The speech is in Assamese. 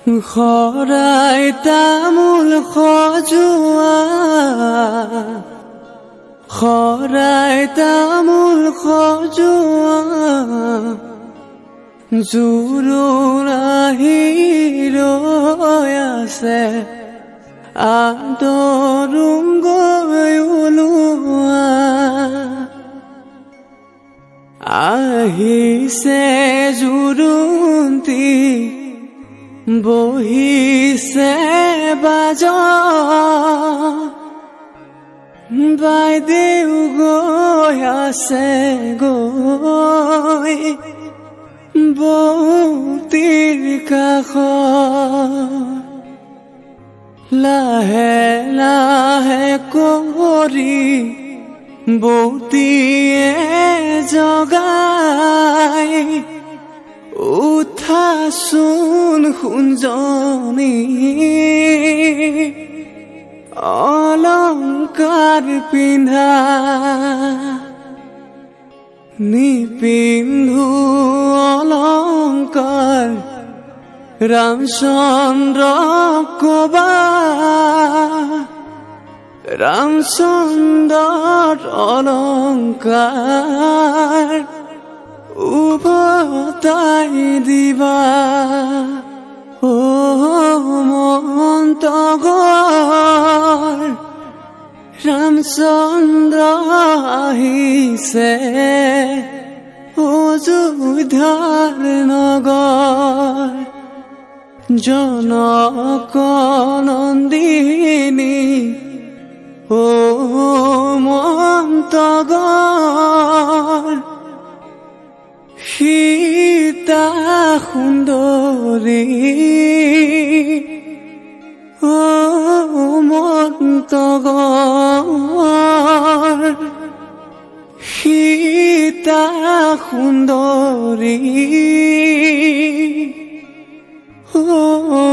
খৰাই তামোল খজোৱা খৰাই তামোল খজোৱা জোৰোণ আহি ৰৈ আছে আদৰুম গৈ ওলোৱা আহিছে জোৰোণটি বহিছে বাজা বাইদেউ গৈ আছে গৈ বৌতিৰ কাষত লাহে লাহে কৰি বৌতিয়ে জগাই উঠাচোন সোণজনী অলংকাৰ পিন্ধা নিপিন্ধো অলংকাৰ ৰামচন্দ্ৰ কবা ৰামচন্দ্ৰৰ অলংকাৰ উভতাই দিবা ও মন্তগৰ ৰামচন্দ্ৰ আহিছে অযোধ্যাৰ নগৰ জনক নন্দিনী ও মন্তগৰ সীতা সুন্দৰী ও মন্তগৰ সীতা সুন্দৰী ও